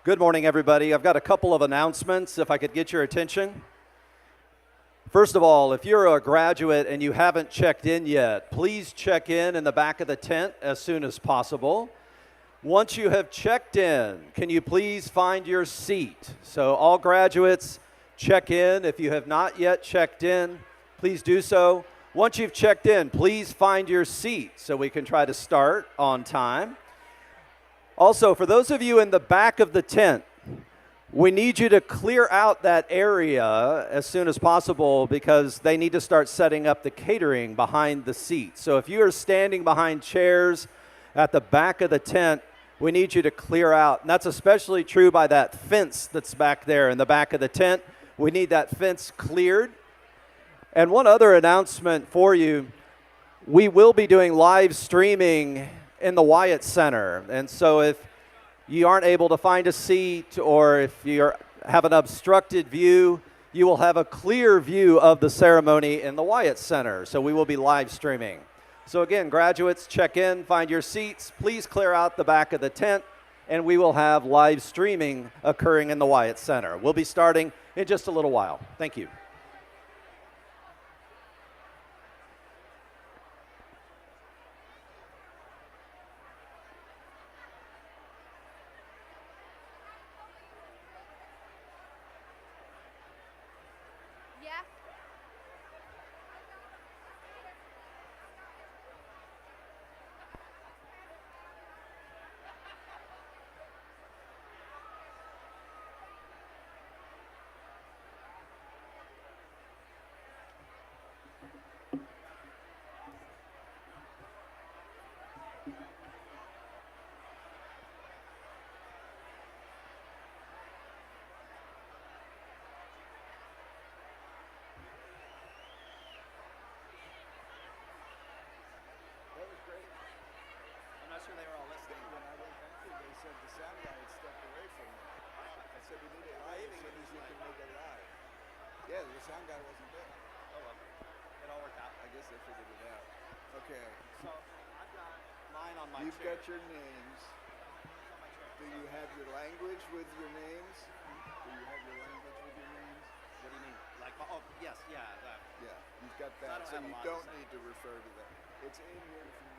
Good morning, everybody. I've got a couple of announcements, if I could get your attention. First of all, if you're a graduate and you haven't checked in yet, please check in the back of the tent as soon as possible. Once you have checked in, can you please find your seat? So all graduates, check in. If you have not yet checked in, please do so. Once you've checked in, please find your seat so we can try to start on time. Also, for those of you in the back of the tent, we need you to clear out that area as soon as possible because they need to start setting up the catering behind the seats. So if you are standing behind chairs at the back of the tent, we need you to clear out. And that's especially true by that fence that's back there in the back of the tent. We need that fence cleared. And one other announcement for you, we will be doing live streaming in the Wyatt Center. And so if you aren't able to find a seat or if you have an obstructed view, you will have a clear view of the ceremony in the Wyatt Center. So we will be live streaming. So again, graduates, check in, find your seats. Please clear out the back of the tent, and we will have live streaming occurring in the Wyatt Center. We'll be starting in just a little while. Thank you. They were all listening. When I went back there, they said the sound guy had stepped away from me. I said we need it live as soon as you can make it live. Yeah, the sound guy wasn't there. Oh, well, it all worked out. I guess they figured it out. Okay. So I've got mine on my You've chair. got your names. Do you have your language with your names? Do you have your language with your names? What do you mean? Like, oh, yes, yeah. That. Yeah, you've got I that. don't So have a you lot to don't say. need to refer to that. It's in here if you need.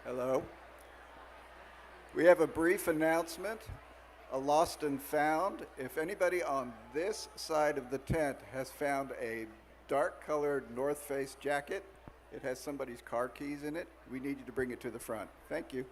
Hello. We have a brief announcement, a lost and found. If anybody on this side of the tent has found a dark colored North Face jacket, it has somebody's car keys in it, we need you to bring it to the front. Thank you.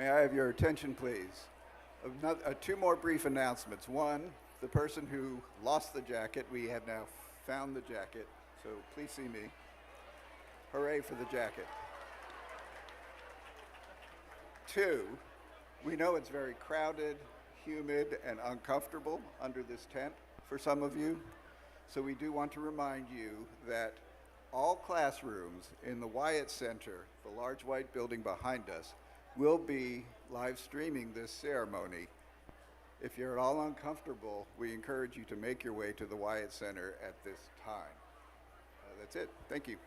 May I have your attention, please? Two more brief announcements. One, the person who lost the jacket, we have now found the jacket, so please see me. Hooray for the jacket. Two, we know it's very crowded, humid, and uncomfortable under this tent for some of you, so we do want to remind you that all classrooms in the Wyatt Center, the large white building behind us, will be live streaming this ceremony. If you're at all uncomfortable, we encourage you to make your way to the Wyatt Center at this time. That's it. Thank you.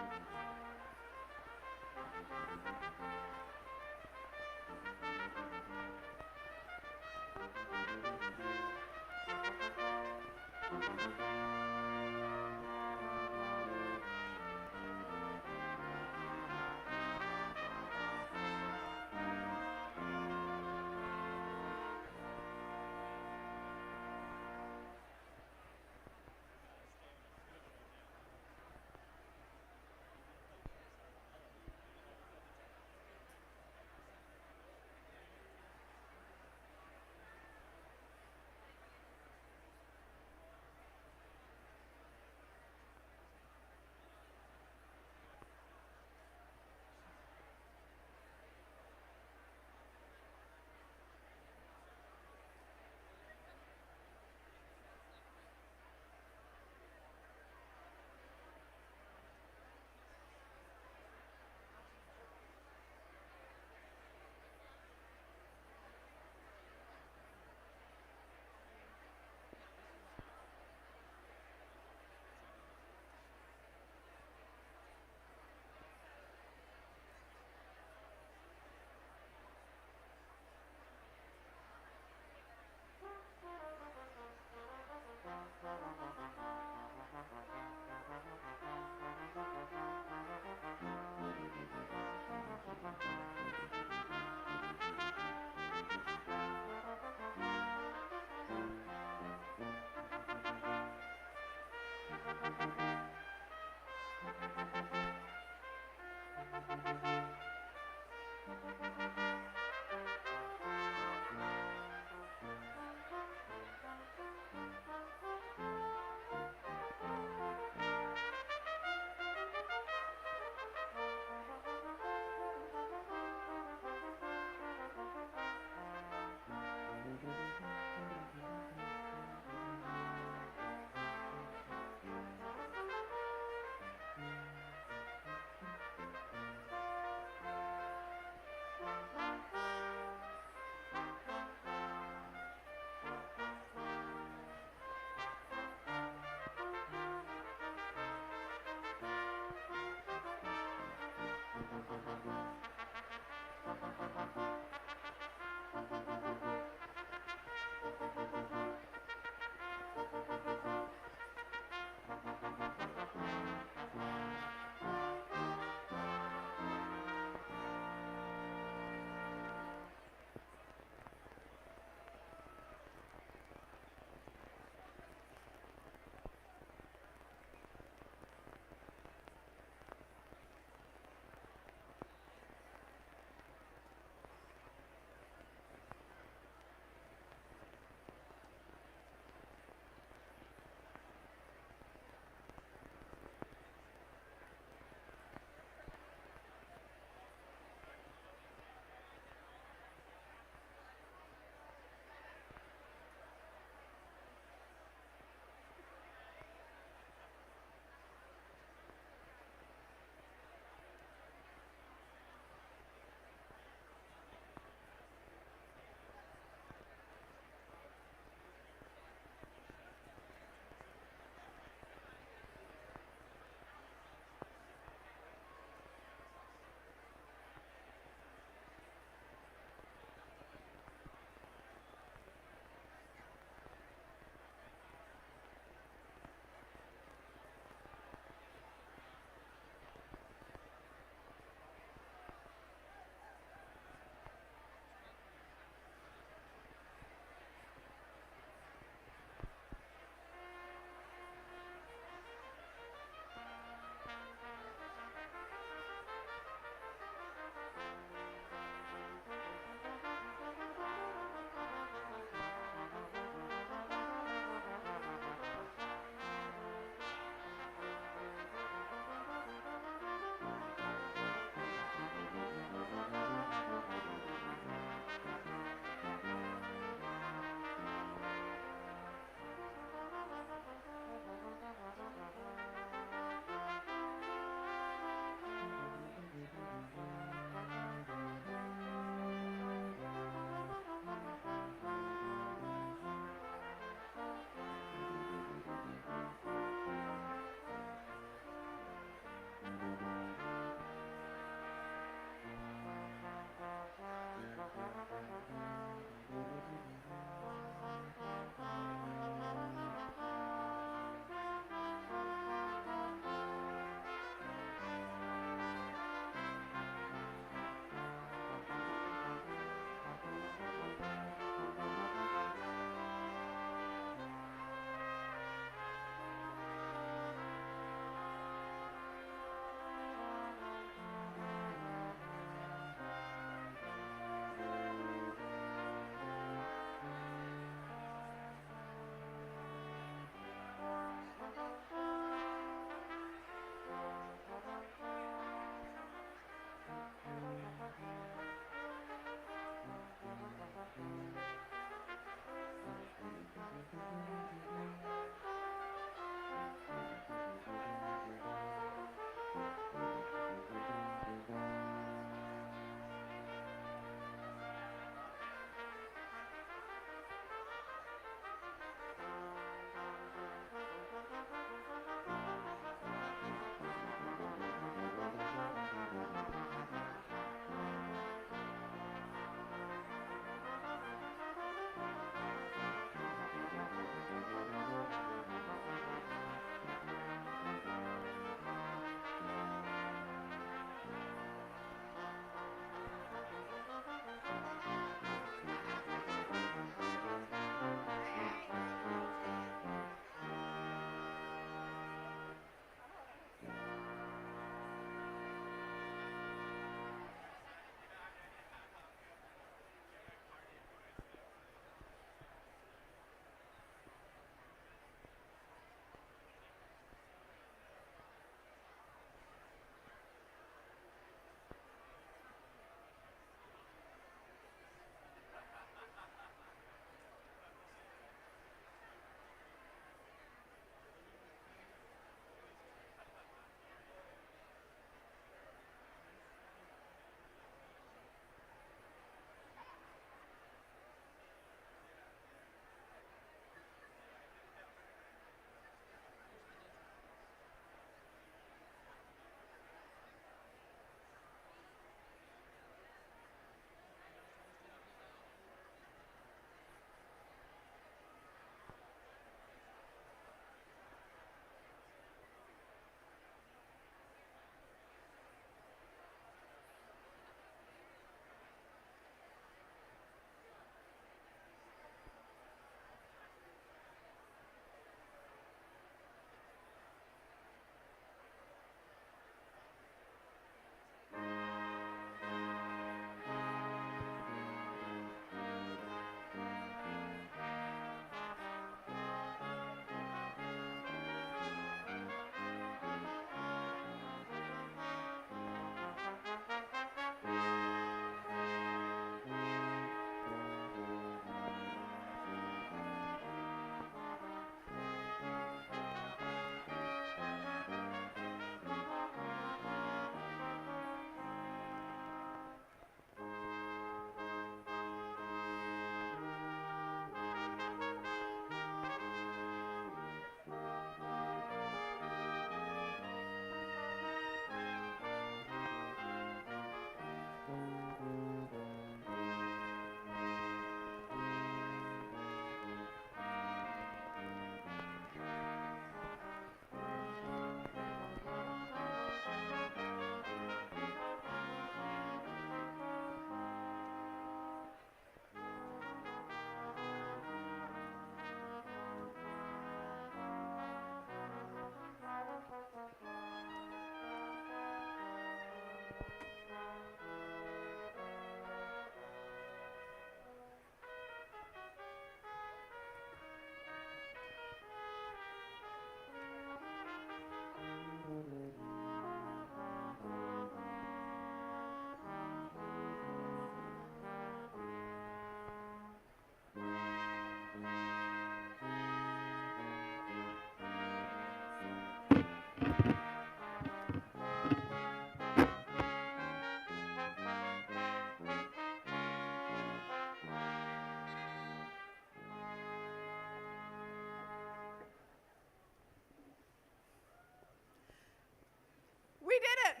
did it.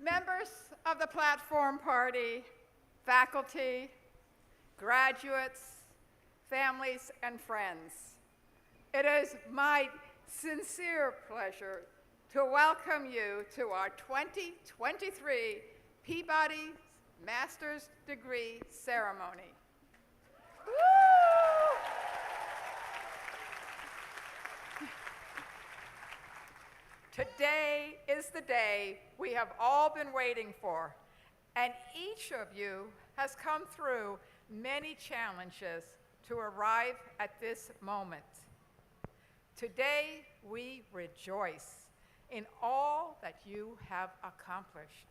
Members of the platform party, faculty, graduates, families, and friends, it is my sincere pleasure to welcome you to our 2023 Peabody Master's Degree Ceremony. Woo! Today is the day we have all been waiting for, and each of you has come through many challenges to arrive at this moment. Today, we rejoice in all that you have accomplished.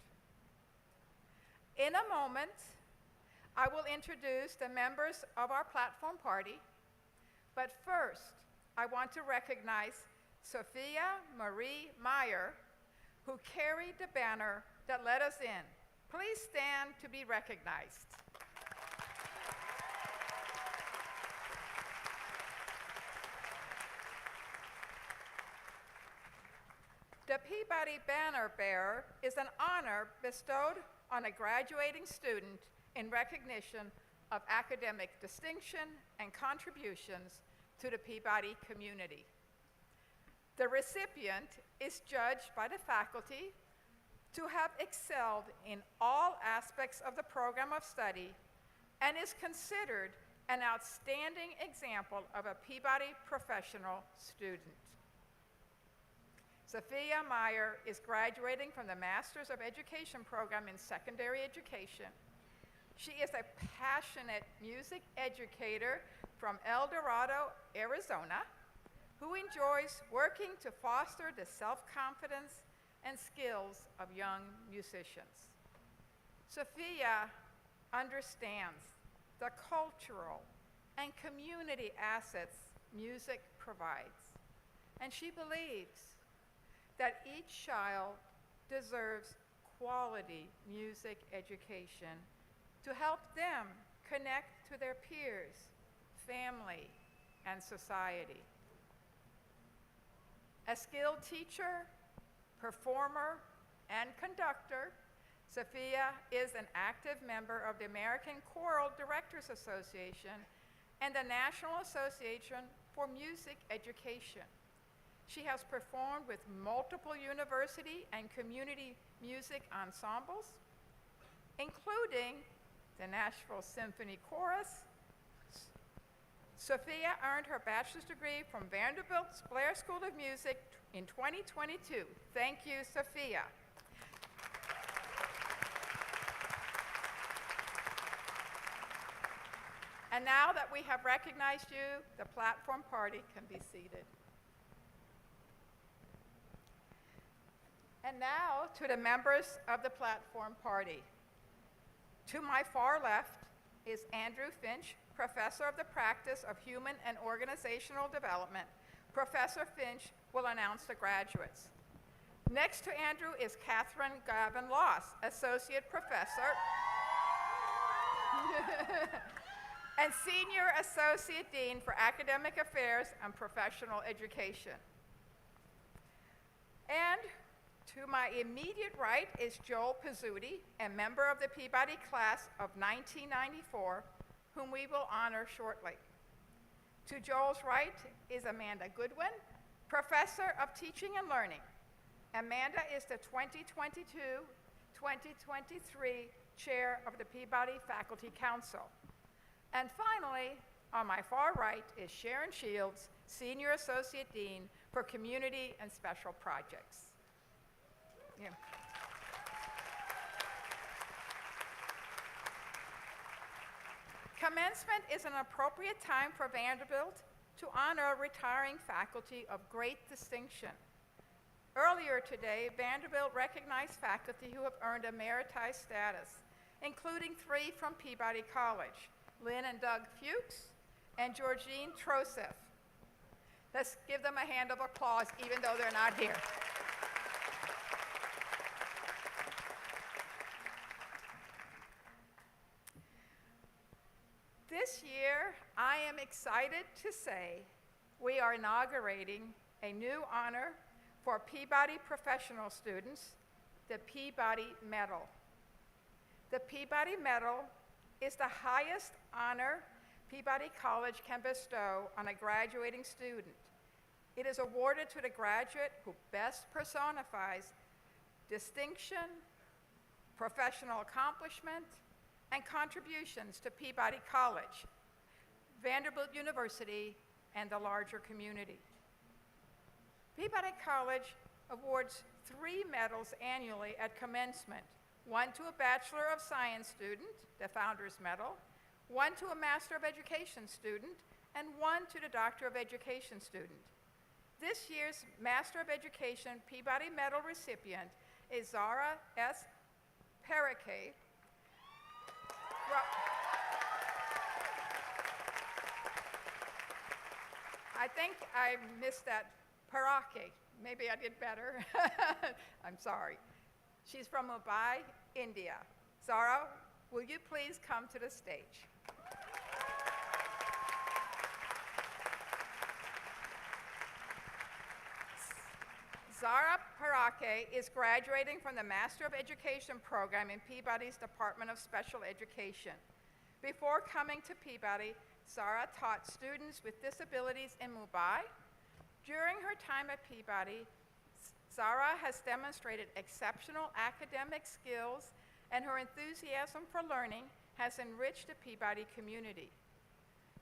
In a moment, I will introduce the members of our platform party, but first, I want to recognize Sophia Marie Meyer, who carried the banner that let us in. Please stand to be recognized. The Peabody Banner Bearer is an honor bestowed on a graduating student in recognition of academic distinction and contributions to the Peabody community. The recipient is judged by the faculty to have excelled in all aspects of the program of study and is considered an outstanding example of a Peabody professional student. Sophia Meyer is graduating from the Master's of Education program in Secondary Education. She is a passionate music educator from El Dorado, Arizona, who enjoys working to foster the self-confidence and skills of young musicians. Sophia understands the cultural and community assets music provides, and she believes that each child deserves quality music education to help them connect to their peers, family, and society. A skilled teacher, performer, and conductor, Sophia is an active member of the American Choral Directors Association and the National Association for Music Education. She has performed with multiple university and community music ensembles, including the Nashville Symphony Chorus. Sophia earned her bachelor's degree from Vanderbilt's Blair School of Music in 2022. Thank you, Sophia. And now that we have recognized you, the platform party can be seated. And now to the members of the platform party. To my far left is Andrew Finch, Professor of the Practice of Human and Organizational Development. Professor Finch will announce the graduates. Next to Andrew is Catherine Gavin Loss, Associate Professor and Senior Associate Dean for Academic Affairs and Professional Education. And to my immediate right is Joel Pizzuti, a member of the Peabody class of 1994, whom we will honor shortly. To Joel's right is Amanda Goodwin, Professor of Teaching and Learning. Amanda is the 2022-2023 Chair of the Peabody Faculty Council. And finally, on my far right is Sharon Shields, Senior Associate Dean for Community and Special Projects. Yeah. Commencement is an appropriate time for Vanderbilt to honor retiring faculty of great distinction. Earlier today, Vanderbilt recognized faculty who have earned emeritized status, including 3 from Peabody College, Lynn and Doug Fuchs, and Georgine Trosef. Let's give them a hand of applause, even though they're not here. This year, I am excited to say we are inaugurating a new honor for Peabody professional students, the Peabody Medal. The Peabody Medal is the highest honor Peabody College can bestow on a graduating student. It is awarded to the graduate who best personifies distinction, professional accomplishment, and contributions to Peabody College, Vanderbilt University, and the larger community. Peabody College awards 3 medals annually at commencement, one to a Bachelor of Science student, the Founders Medal, one to a Master of Education student, and one to the Doctor of Education student. This year's Master of Education Peabody Medal recipient is Zara S. Perrique. I think I missed that Perrique. Maybe I did better. I'm sorry. She's from Mumbai, India. Zara, will you please come to the stage? Zara Perrique is graduating from the Master of Education program in Peabody's Department of Special Education. Before coming to Peabody, Zara taught students with disabilities in Mumbai. During her time at Peabody, Zara has demonstrated exceptional academic skills, and her enthusiasm for learning has enriched the Peabody community.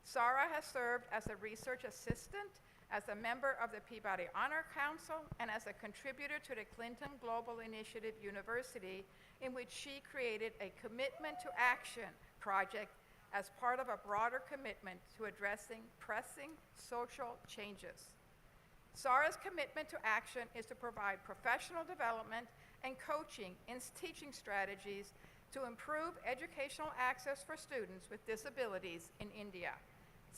Zara has served as a research assistant, as a member of the Peabody Honor Council, and as a contributor to the Clinton Global Initiative University, in which she created a Commitment to Action project as part of a broader commitment to addressing pressing social changes. Zara's commitment to action is to provide professional development and coaching in teaching strategies to improve educational access for students with disabilities in India.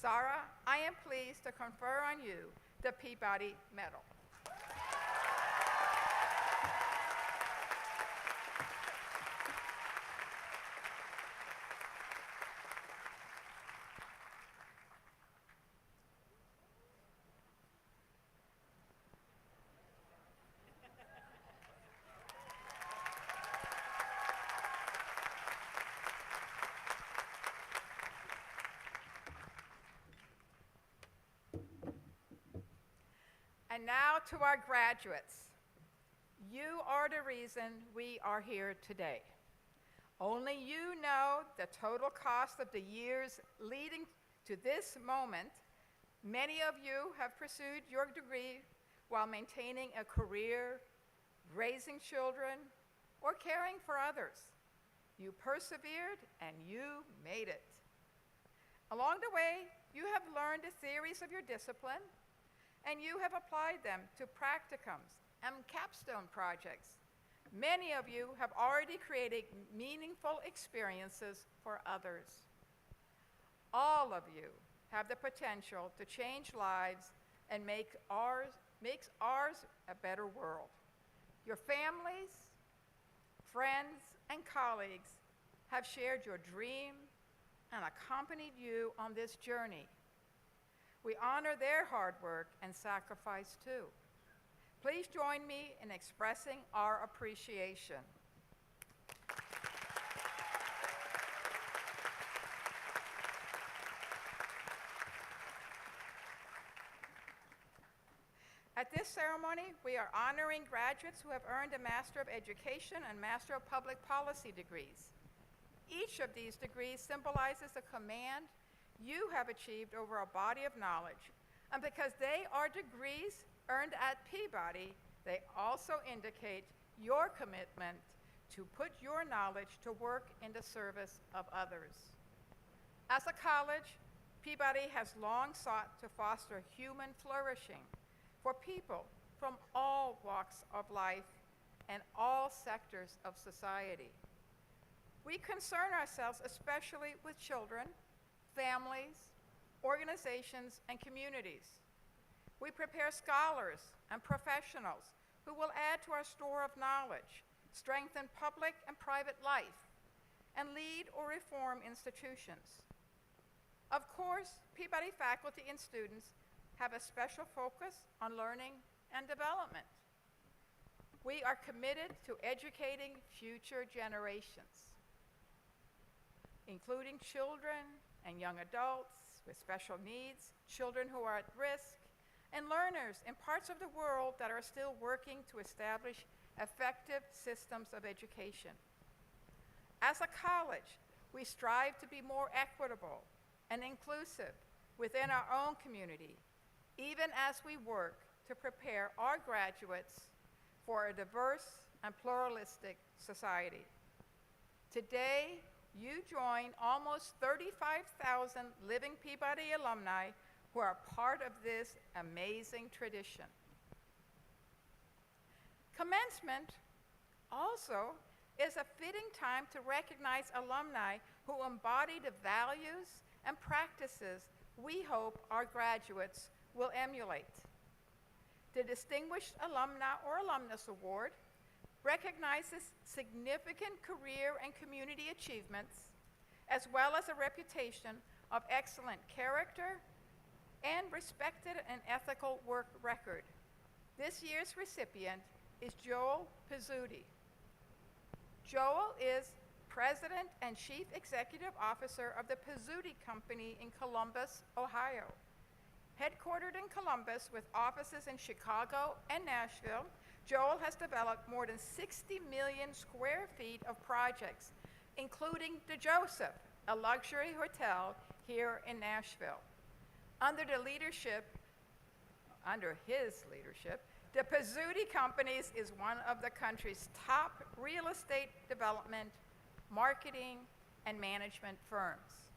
Zara, I am pleased to confer on you the Peabody Medal. And now to our graduates. You are the reason we are here today. Only you know the total cost of the years leading to this moment. Many of you have pursued your degree while maintaining a career, raising children, or caring for others. You persevered and you made it. Along the way, you have learned the theories of your discipline, and you have applied them to practicums and capstone projects. Many of you have already created meaningful experiences for others. All of you have the potential to change lives and makes ours a better world. Your families, friends, and colleagues have shared your dream and accompanied you on this journey. We honor their hard work and sacrifice too. Please join me in expressing our appreciation. At this ceremony, we are honoring graduates who have earned a Master of Education and Master of Public Policy degrees. Each of these degrees symbolizes a command you have achieved over a body of knowledge. And because they are degrees earned at Peabody, they also indicate your commitment to put your knowledge to work in the service of others. As a college, Peabody has long sought to foster human flourishing for people from all walks of life and all sectors of society. We concern ourselves especially with children, families, organizations, and communities. We prepare scholars and professionals who will add to our store of knowledge, strengthen public and private life, and lead or reform institutions. Of course, Peabody faculty and students have a special focus on learning and development. We are committed to educating future generations, including children and young adults with special needs, children who are at risk, and learners in parts of the world that are still working to establish effective systems of education. As a college, we strive to be more equitable and inclusive within our own community, even as we work to prepare our graduates for a diverse and pluralistic society. Today, you join almost 35,000 living Peabody alumni who are part of this amazing tradition. Commencement also is a fitting time to recognize alumni who embody the values and practices we hope our graduates will emulate. The Distinguished Alumna or Alumnus Award recognizes significant career and community achievements, as well as a reputation of excellent character and respected and ethical work record. This year's recipient is Joel Pizzuti. Joel is President and Chief Executive Officer of the Peabody Company in Columbus, Ohio. Headquartered in Columbus with offices in Chicago and Nashville, Joel has developed more than 60 million square feet of projects, including the Joseph, a luxury hotel here in Nashville. Under his leadership, the Peabody Companies is one of the country's top real estate development, marketing, and management firms.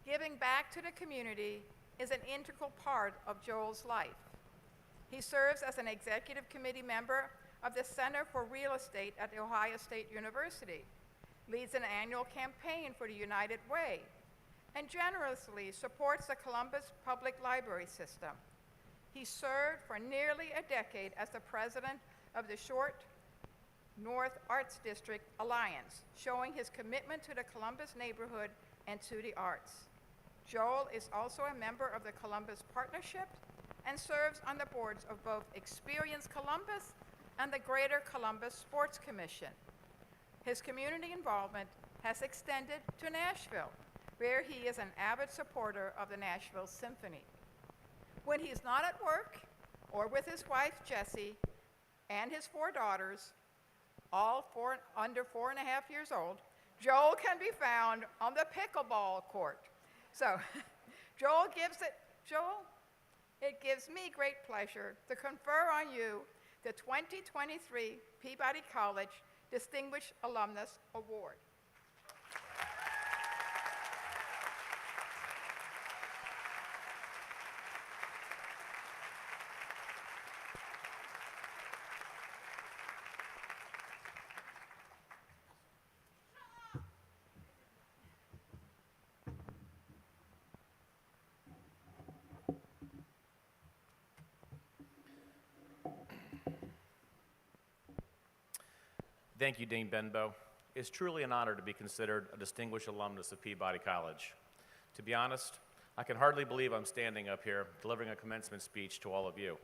Giving back to the community is an integral part of Joel's life. He serves as an executive committee member of the Center for Real Estate at The Ohio State University, leads an annual campaign for the United Way, and generously supports the Columbus Public Library System. He served for nearly a decade as the president of the Short North Arts District Alliance, showing his commitment to the Columbus neighborhood and to the arts. Joel is also a member of the Columbus Partnership and serves on the boards of both Experience Columbus and the Greater Columbus Sports Commission. His community involvement has extended to Nashville, where he is an avid supporter of the Nashville Symphony. When he's not at work or with his wife, Jessie, and his 4 daughters, all under 4.5 years old, Joel can be found on the pickleball court. So, it gives me great pleasure to confer on you the 2023 Peabody College Distinguished Alumnus Award. Thank you, Dean Benbow. It's truly an honor to be considered a distinguished alumnus of Peabody College. To be honest, I can hardly believe I'm standing up here delivering a commencement speech to all of you.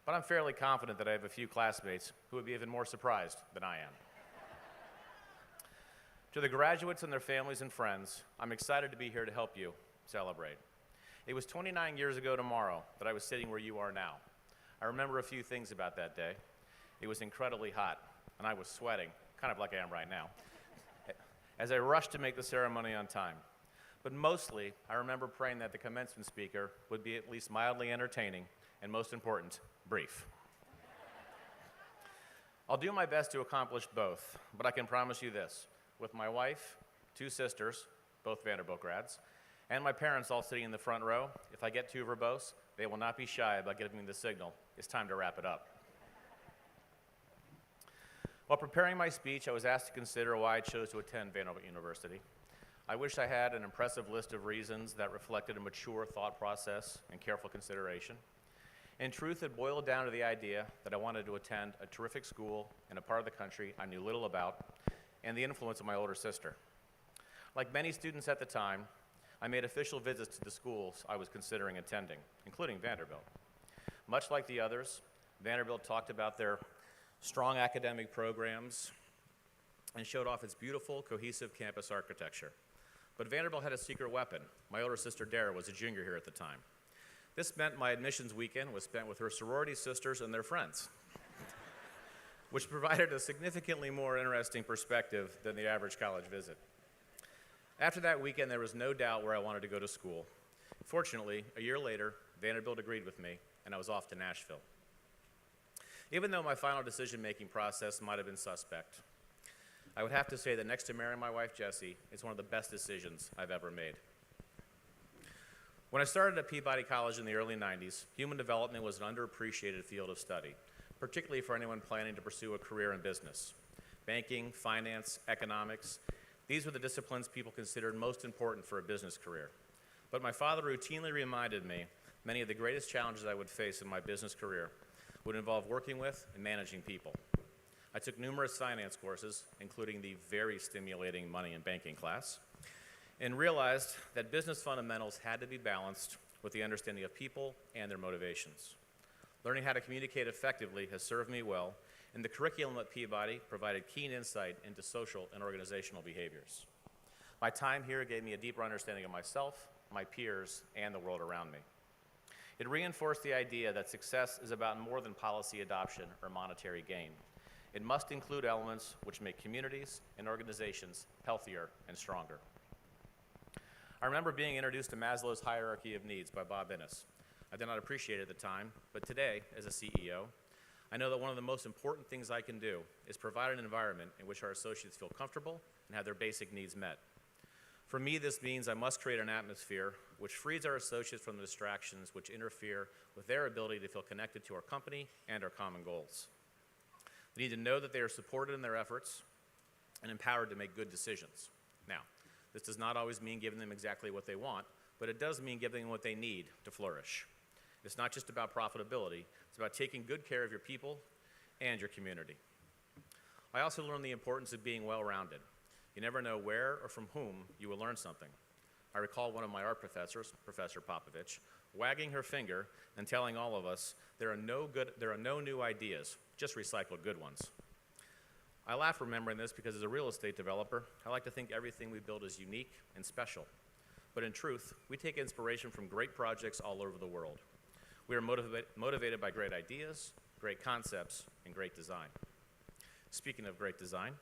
But I'm fairly confident that I have a few classmates who would be even more surprised than I am. To the graduates and their families and friends, I'm excited to be here to help you celebrate. It was 29 years ago tomorrow that I was sitting where you are now. I remember a few things about that day. It was incredibly hot, and I was sweating, kind of like I am right now, as I rushed to make the ceremony on time. But mostly, I remember praying that the commencement speaker would be at least mildly entertaining, and most important, brief. I'll do my best to accomplish both, but I can promise you this. With my wife, 2 sisters, both Vanderbilt grads, and my parents all sitting in the front row, if I get too verbose, they will not be shy about giving me the signal. It's time to wrap it up. While preparing my speech, I was asked to consider why I chose to attend Vanderbilt University. I wish I had an impressive list of reasons that reflected a mature thought process and careful consideration. In truth, it boiled down to the idea that I wanted to attend a terrific school in a part of the country I knew little about, and the influence of my older sister. Like many students at the time, I made official visits to the schools I was considering attending, including Vanderbilt. Much like the others, Vanderbilt talked about their strong academic programs and showed off its beautiful, cohesive campus architecture. But Vanderbilt had a secret weapon. My older sister, Dara, was a junior here at the time. This meant my admissions weekend was spent with her sorority sisters and their friends, which provided a significantly more interesting perspective than the average college visit. After that weekend, there was no doubt where I wanted to go to school. Fortunately, a year later, Vanderbilt agreed with me, and I was off to Nashville. Even though my final decision-making process might have been suspect, I would have to say that next to marrying my wife, Jessie, it's one of the best decisions I've ever made. When I started at Peabody College in the early 90s, human development was an underappreciated field of study, particularly for anyone planning to pursue a career in business. Banking, finance, economics, these were the disciplines people considered most important for a business career. But my father routinely reminded me many of the greatest challenges I would face in my business career would involve working with and managing people. I took numerous finance courses, including the very stimulating money and banking class, and realized that business fundamentals had to be balanced with the understanding of people and their motivations. Learning how to communicate effectively has served me well, and the curriculum at Peabody provided keen insight into social and organizational behaviors. My time here gave me a deeper understanding of myself, my peers, and the world around me. It reinforced the idea that success is about more than policy adoption or monetary gain. It must include elements which make communities and organizations healthier and stronger. I remember being introduced to Maslow's hierarchy of needs by Bob Innes. I did not appreciate it at the time, but today, as a CEO, I know that one of the most important things I can do is provide an environment in which our associates feel comfortable and have their basic needs met. For me, this means I must create an atmosphere which frees our associates from the distractions which interfere with their ability to feel connected to our company and our common goals. They need to know that they are supported in their efforts and empowered to make good decisions. Now, this does not always mean giving them exactly what they want, but it does mean giving them what they need to flourish. It's not just about profitability, it's about taking good care of your people and your community. I also learned the importance of being well-rounded. You never know where or from whom you will learn something. I recall one of my art professors, Professor Popovich, wagging her finger and telling all of us, there are no new ideas, just recycled good ones. I laugh remembering this because as a real estate developer, I like to think everything we build is unique and special. But in truth, we take inspiration from great projects all over the world. We are motivated by great ideas, great concepts, and great design. Speaking of great design,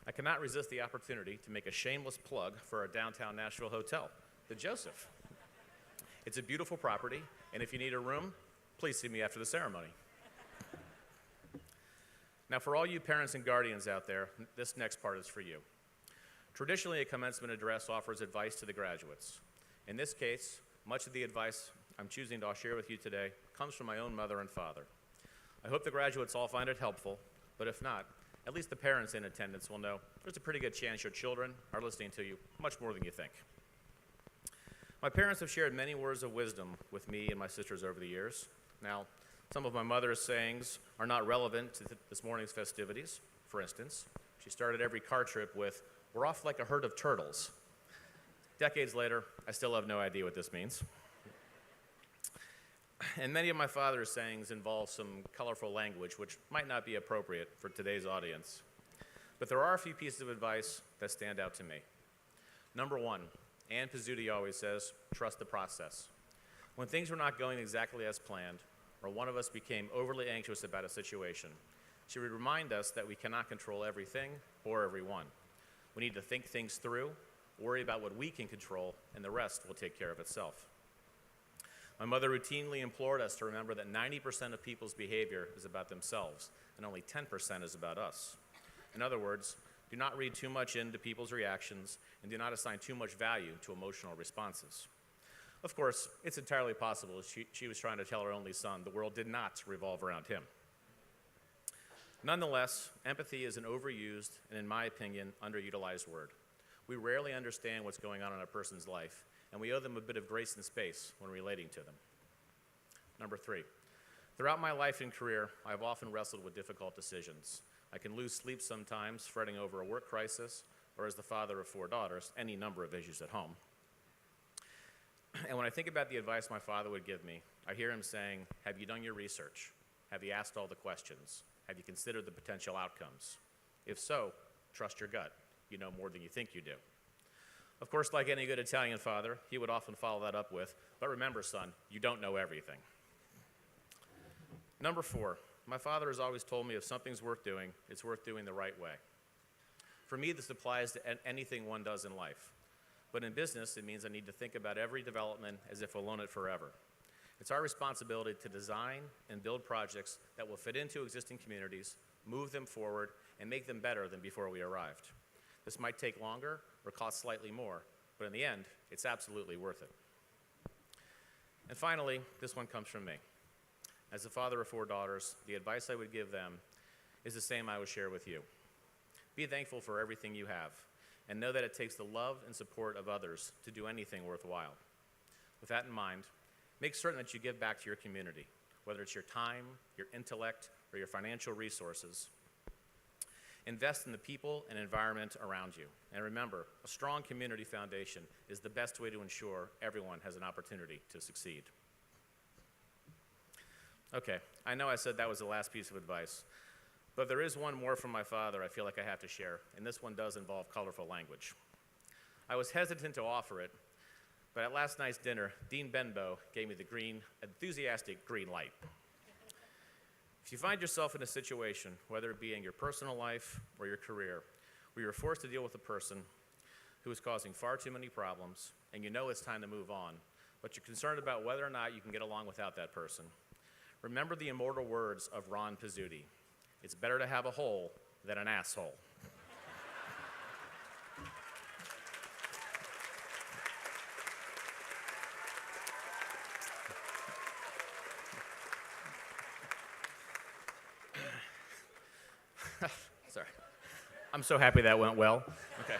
I cannot resist the opportunity to make a shameless plug for our downtown Nashville hotel, the Joseph. It's a beautiful property, and if you need a room, please see me after the ceremony. Now, for all you parents and guardians out there, this next part is for you. Traditionally, a commencement address offers advice to the graduates. In this case, much of the advice I'm choosing to share with you today comes from my own mother and father. I hope the graduates all find it helpful, but if not, at least the parents in attendance will know there's a pretty good chance your children are listening to you much more than you think. My parents have shared many words of wisdom with me and my sisters over the years. Now, some of my mother's sayings are not relevant to this morning's festivities. For instance, she started every car trip with, "We're off like a herd of turtles." Decades later, I still have no idea what this means. And many of my father's sayings involve some colorful language which might not be appropriate for today's audience. But there are a few pieces of advice that stand out to me. Number one, Ann Pizzuti always says, trust the process. When things were not going exactly as planned, or one of us became overly anxious about a situation, she would remind us that we cannot control everything or everyone. We need to think things through, worry about what we can control, and the rest will take care of itself. My mother routinely implored us to remember that 90% of people's behavior is about themselves, and only 10% is about us. In other words, do not read too much into people's reactions, and do not assign too much value to emotional responses. Of course, it's entirely possible she was trying to tell her only son the world did not revolve around him. Nonetheless, empathy is an overused and, in my opinion, underutilized word. We rarely understand what's going on in a person's life, and we owe them a bit of grace and space when relating to them. Number three, throughout my life and career, I've often wrestled with difficult decisions. I can lose sleep sometimes, fretting over a work crisis, or as the father of 4 daughters, any number of issues at home. And when I think about the advice my father would give me, I hear him saying, have you done your research? Have you asked all the questions? Have you considered the potential outcomes? If so, trust your gut. You know more than you think you do. Of course, like any good Italian father, he would often follow that up with, but remember, son, you don't know everything. Number 4, my father has always told me if something's worth doing, it's worth doing the right way. For me, this applies to anything one does in life. But in business, it means I need to think about every development as if we'll own it forever. It's our responsibility to design and build projects that will fit into existing communities, move them forward, and make them better than before we arrived. This might take longer or cost slightly more, but in the end, it's absolutely worth it. And finally, this one comes from me. As the father of 4 daughters, the advice I would give them is the same I would share with you. Be thankful for everything you have, and know that it takes the love and support of others to do anything worthwhile. With that in mind, make certain that you give back to your community, whether it's your time, your intellect, or your financial resources. Invest in the people and environment around you. And remember, a strong community foundation is the best way to ensure everyone has an opportunity to succeed. Okay, I know I said that was the last piece of advice, but there is one more from my father I feel like I have to share, and this one does involve colorful language. I was hesitant to offer it, but at last night's dinner, Dean Benbow gave me the enthusiastic green light. If you find yourself in a situation, whether it be in your personal life or your career, where you're forced to deal with a person who is causing far too many problems, and you know it's time to move on, but you're concerned about whether or not you can get along without that person, remember the immortal words of Ron Pizzuti. It's better to have a hole than an asshole. Sorry. I'm so happy that went well. Okay.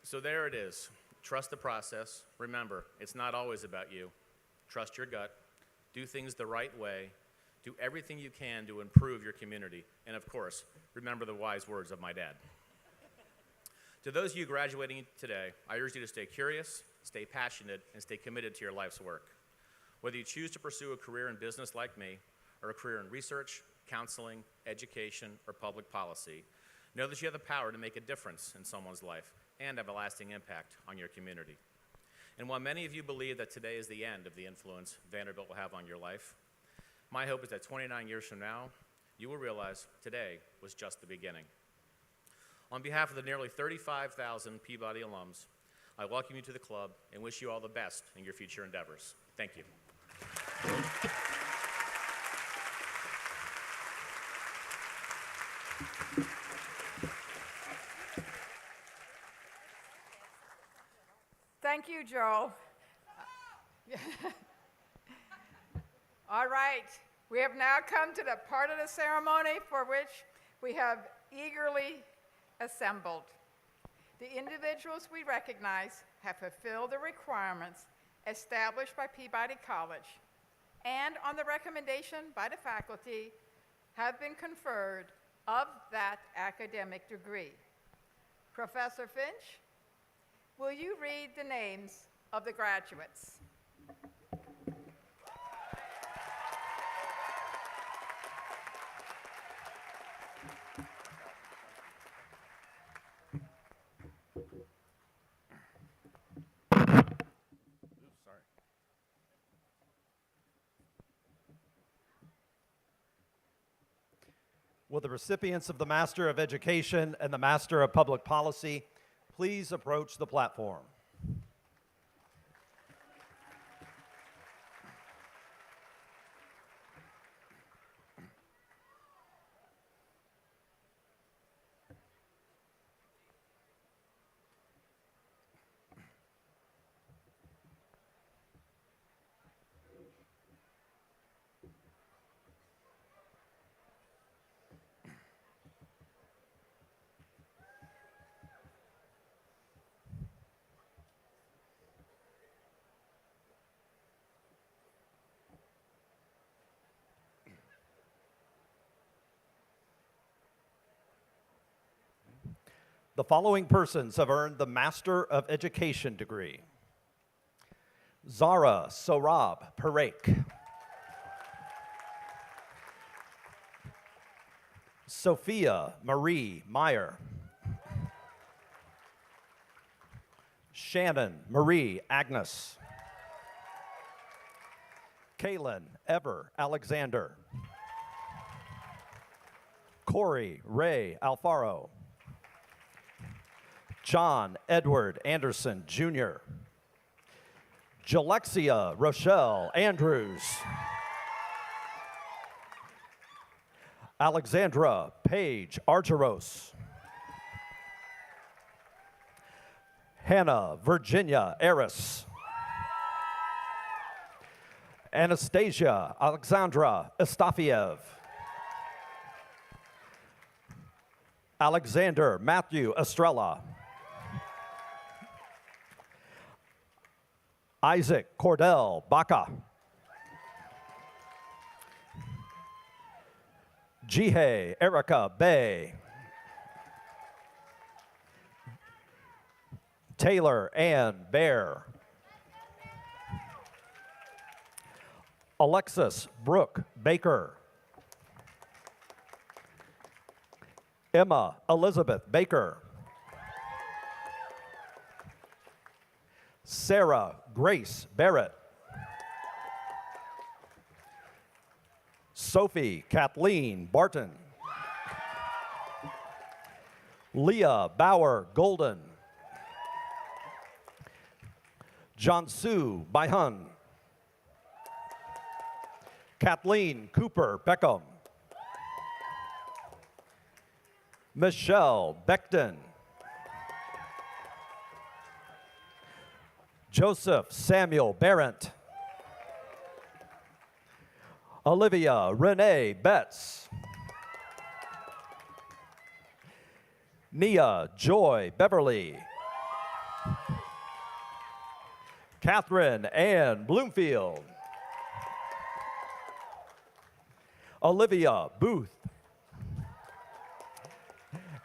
So there it is. Trust the process. Remember, it's not always about you. Trust your gut. Do things the right way. Do everything you can to improve your community. And of course, remember the wise words of my dad. To those of you graduating today, I urge you to stay curious, stay passionate, and stay committed to your life's work. Whether you choose to pursue a career in business like me, or a career in research, counseling, education, or public policy, know that you have the power to make a difference in someone's life and have a lasting impact on your community. And while many of you believe that today is the end of the influence Vanderbilt will have on your life, my hope is that 29 years from now, you will realize today was just the beginning. On behalf of the nearly 35,000 Peabody alums, I welcome you to the club and wish you all the best in your future endeavors. Thank you. Thank you, Joel. All right, we have now come to the part of the ceremony for which we have eagerly assembled. The individuals we recognize have fulfilled the requirements established by Peabody College and, on the recommendation by the faculty, have been conferred of that academic degree. Professor Finch, will you read the names of the graduates? Will the recipients of the Master of Education and the Master of Public Policy please approach the platform? The following persons have earned the Master of Education degree: Zara Sorab Parekh, Sophia Marie Meyer, Shannon Marie Agnes, Kaylin Ever Alexander, Corey Ray Alfaro, John Edward Anderson, Jr., Jalexia Rochelle Andrews, Alexandra Paige Argeros, Hannah Virginia Eris, Anastasia Alexandra Estafiev, Alexander Matthew Estrella, Isaac Cordell Baca, Jihei Erica Bay, Taylor Ann Bear, Alexis Brooke Baker, Emma Elizabeth Baker, Sarah Grace Barrett, Sophie Kathleen Barton, Leah Bauer Golden, Jansu Baihan, Kathleen Cooper Beckham, Michelle Beckton, Joseph Samuel Barrett, Olivia Renee Betts, Nia Joy Beverly, Catherine Ann Bloomfield, Olivia Booth,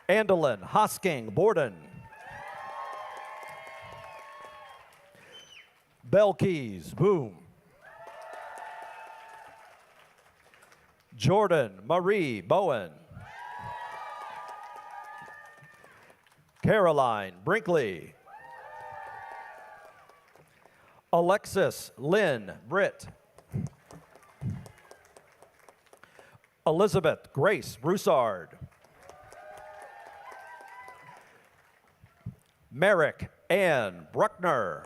Andalyn Hosking Borden, Belkis Boom, Jordan Marie Bowen, Caroline Brinkley, Alexis Lynn Britt, Elizabeth Grace Broussard, Merrick Ann Bruckner,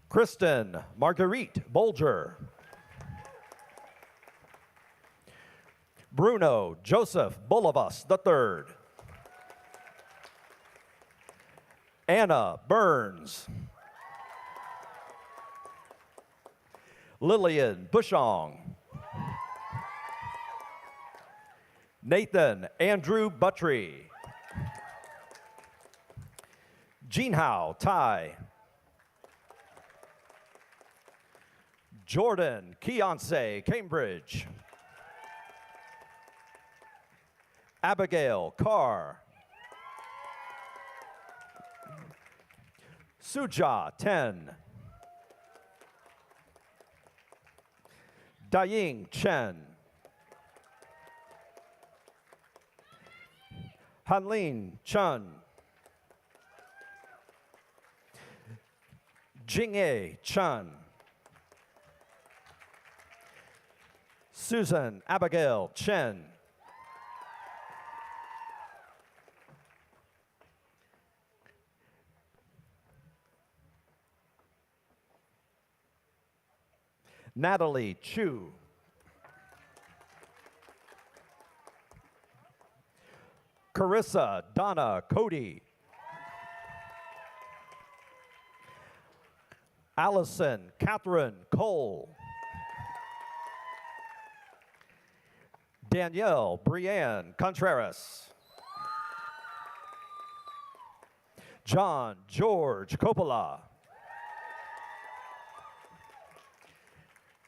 Kristen Marguerite Bolger, Bruno Joseph Bolivas III, Anna Burns, Lillian Bushong, Nathan Andrew Buttry, Jinhao Tai, Jordan Keonce Cambridge, Abigail Carr, Suja Ten, Daying Chen, Hanlin Chun, Jingye Chun, Susan Abigail Chen, Natalie Chu, Carissa Donna Cody, Allison Catherine Cole, Danielle Brianne Contreras, John George Coppola,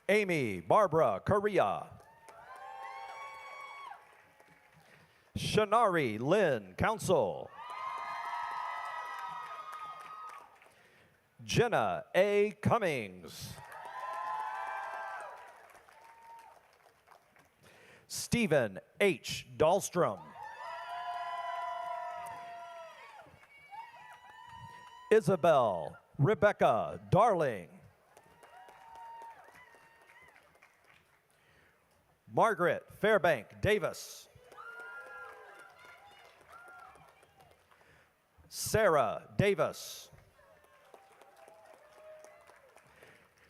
Amy Barbara Correa, Shanari Lynn Council. Jenna A. Cummings. Stephen H. Dahlstrom. Isabel Rebecca Darling. Margaret Fairbank Davis. Sarah Davis.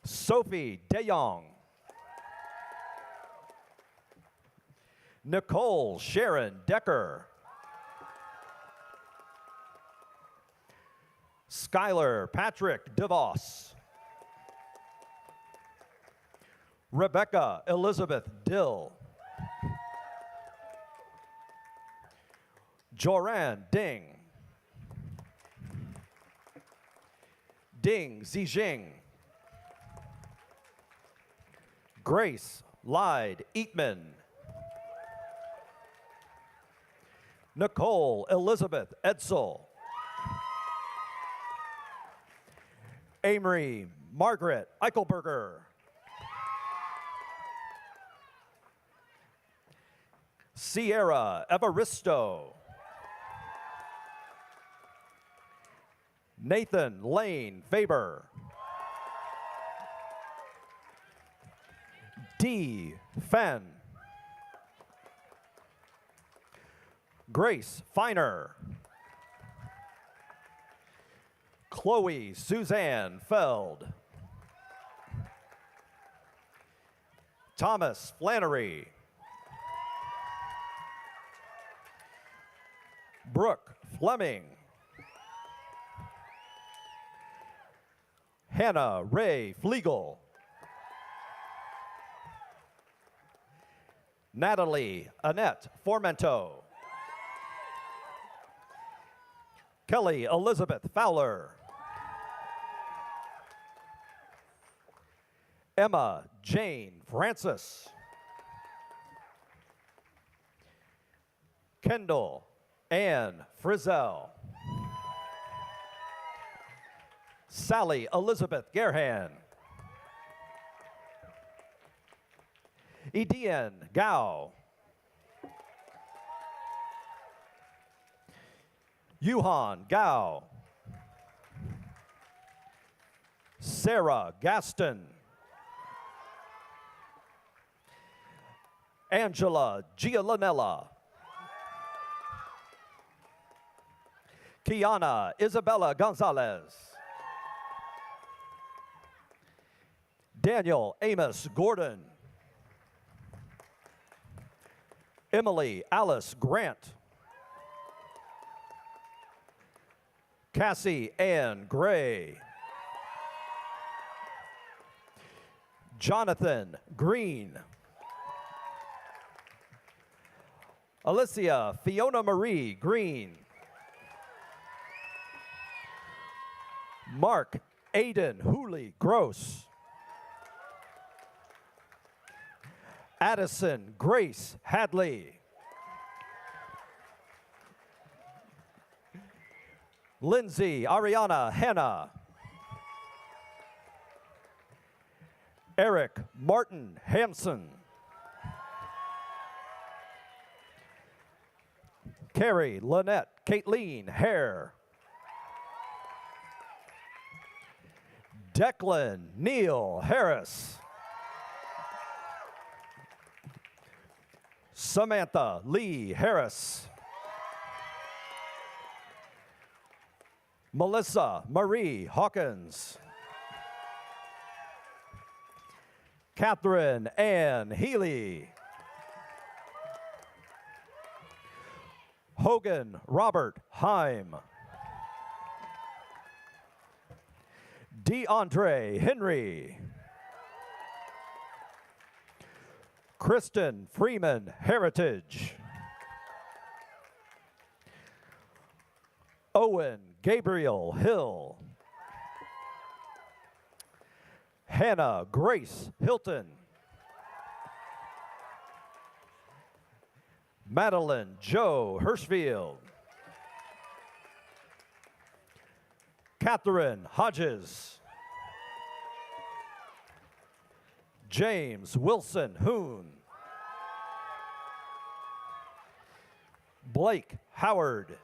Sophie DeYoung. Nicole Sharon Decker. Skylar Patrick DeVos. Rebecca Elizabeth Dill. Joran Ding. Ding Zijing. Grace Lyde Eatman. Nicole Elizabeth Edsel. Amory Margaret Eichelberger. Sierra Evaristo. Nathan Lane Faber. D. Fenn. Grace Feiner. Chloe Suzanne Feld. Thomas Flannery. Brooke Fleming. Hannah Ray Flegel. Natalie Annette Formento. Kelly Elizabeth Fowler. Emma Jane Francis. Kendall Ann Frizzell. Sally Elizabeth Gerhan. Edian Gao. Yuhan Gao. Sarah Gaston. Angela Gialanella. Kiana Isabella Gonzalez. Daniel Amos Gordon. Emily Alice Grant. Cassie Ann Gray. Jonathan Green. Alicia Fiona Marie Green. Mark Aiden Hooley Gross. Addison Grace Hadley. Lindsay Ariana Hanna. Eric Martin Hampson. Carrie Lynette Caitlin Hare. Declan Neil Harris. Samantha Lee Harris. Melissa Marie Hawkins. Catherine Ann Healy. Hogan Robert Heim. DeAndre Henry. Kristen Freeman Heritage. Owen Gabriel Hill. Hannah Grace Hilton. Madeline Joe Hirschfield. Catherine Hodges. James Wilson Hoon. Blake Howard.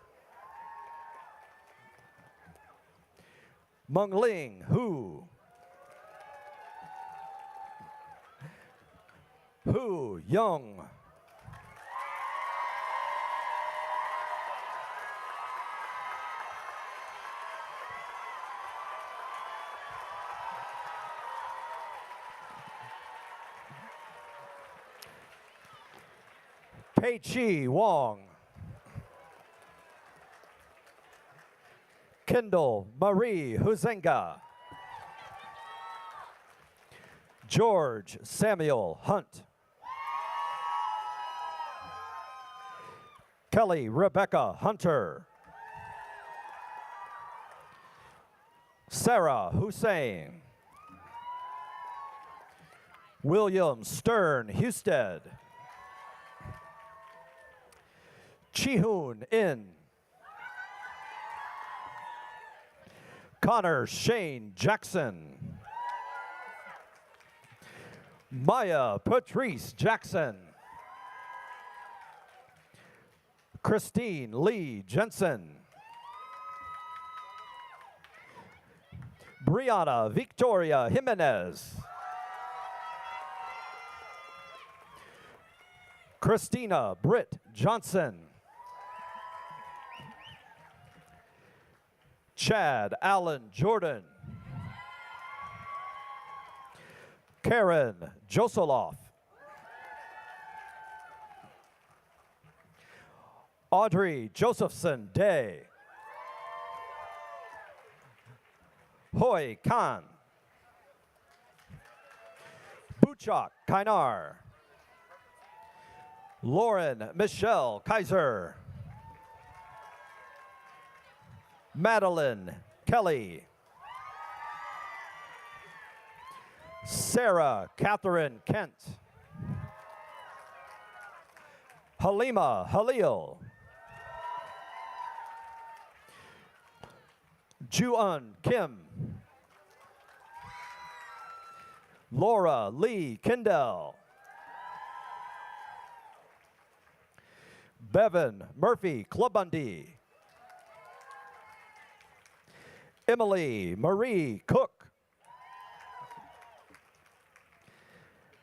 Mengling Hu. Hu Young. Pei Chi Wong. Kendall Marie Huzenga. George Samuel Hunt. Kelly Rebecca Hunter. Sarah Hussein. William Stern Husted. Chihoon In. Connor Shane Jackson. Maya Patrice Jackson. Christine Lee Jensen. Brianna Victoria Jimenez. Christina Britt Johnson. Chad Allen Jordan. Karen Josoloff. Audrey Josephson Day. Hoi Khan. Buchak Kainar. Lauren Michelle Kaiser. Madeline Kelly. Sarah Catherine Kent. Halima Halil. Juan Kim. Laura Lee Kindell. Bevan Murphy Clubundy. Emily Marie Cook.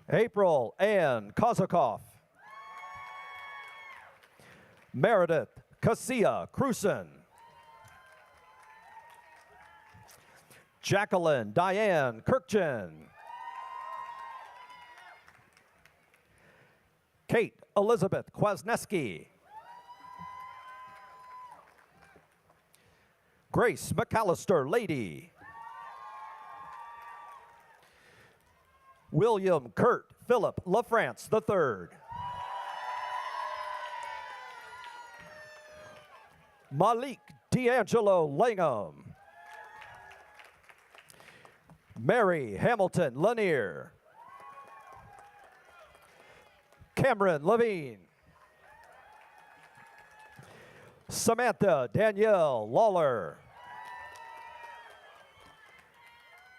April Ann Kozakoff. Meredith Cassia Cruson. Jacqueline Diane Kirkchin. Kate Elizabeth Kwasneski. Grace McAllister Lady. William Kurt Philip LaFrance III. Malik D'Angelo Langham. Mary Hamilton Lanier. Cameron Levine. Samantha Danielle Lawler.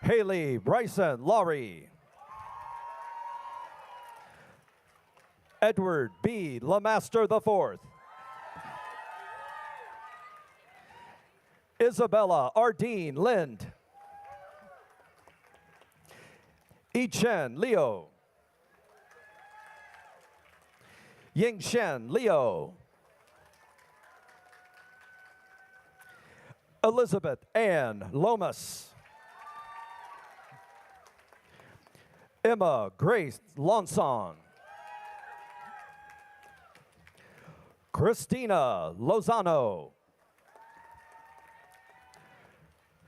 Haley Bryson Laurie. Edward B. Lamaster IV. Isabella Ardeen Lind. Yichen Leo. Yingshen Leo. Elizabeth Ann Lomas. Emma Grace Lonson. Christina Lozano.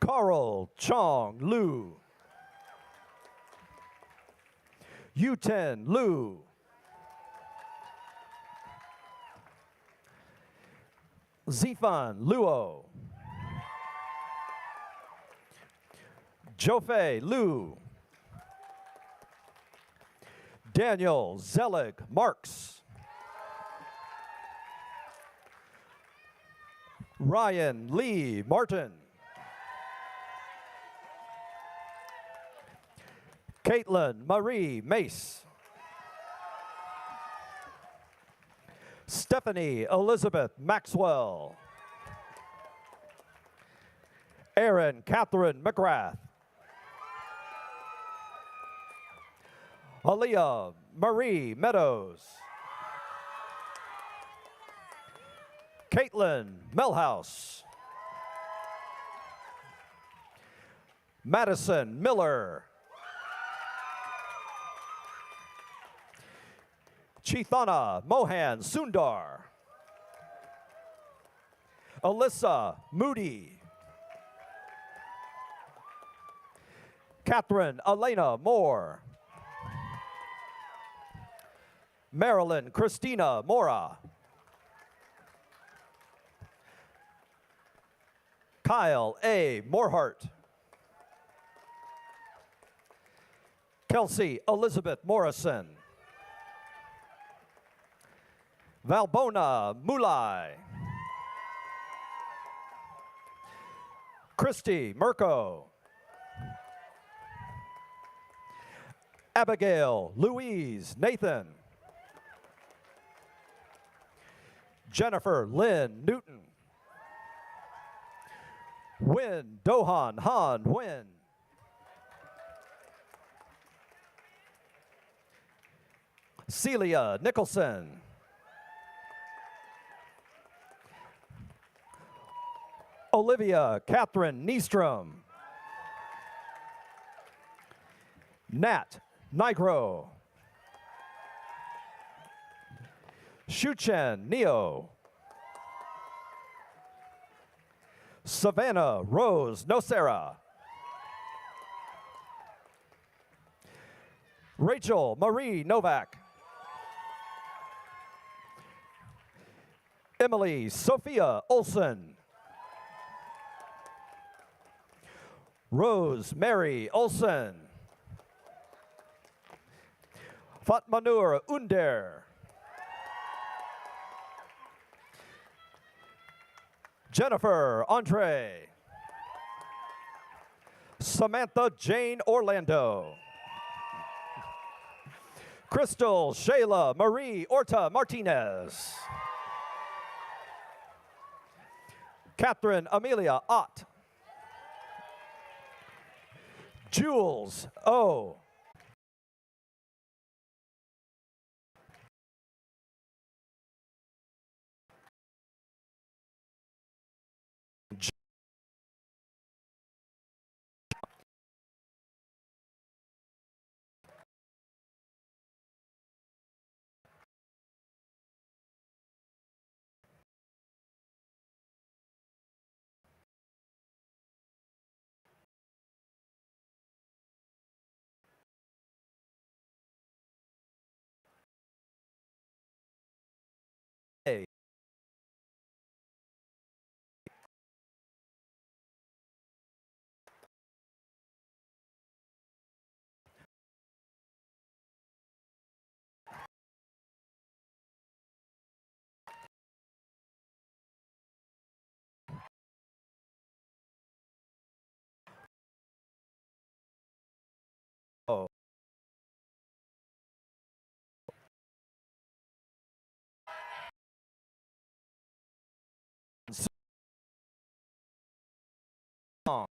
Carl Chong Lu. Yuten Lu. Zifan Luo. Jofei Lu. Daniel Zelig Marks. Ryan Lee Martin. Caitlin Marie Mace. Stephanie Elizabeth Maxwell. Erin Catherine McGrath. Aaliyah Marie Meadows. Caitlin Melhouse. Madison Miller. Chithana Mohan Sundar. Alyssa Moody. Catherine Elena Moore. Marilyn Christina Mora. Kyle A. Morhart. Kelsey Elizabeth Morrison. Valbona Mulai. Christy Mirko. Abigail Louise Nathan. Jennifer Lynn Newton. Win Dohan Han Win. Celia Nicholson. Olivia Catherine Niestrom. Nat Nigro. Shuchen Neo. Savannah Rose Nocera. Rachel Marie Novak. Emily Sophia Olson. Rose Mary Olson. Fatmanur Under. Jennifer Andre. Samantha Jane Orlando. Crystal Shayla Marie Orta Martinez. Catherine Amelia Ott. Jules O. Oh. Song.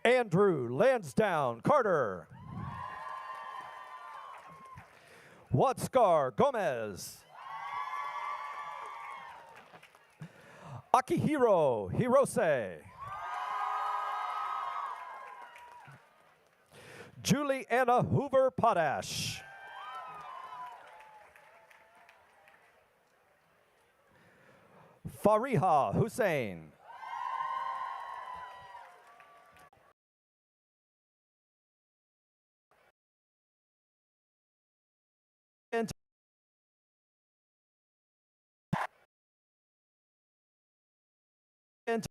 Andrew Lansdowne Carter. Wadscar Gomez. Akihiro Hirose. Juliana Hoover Potash. Fariha Hussein. And And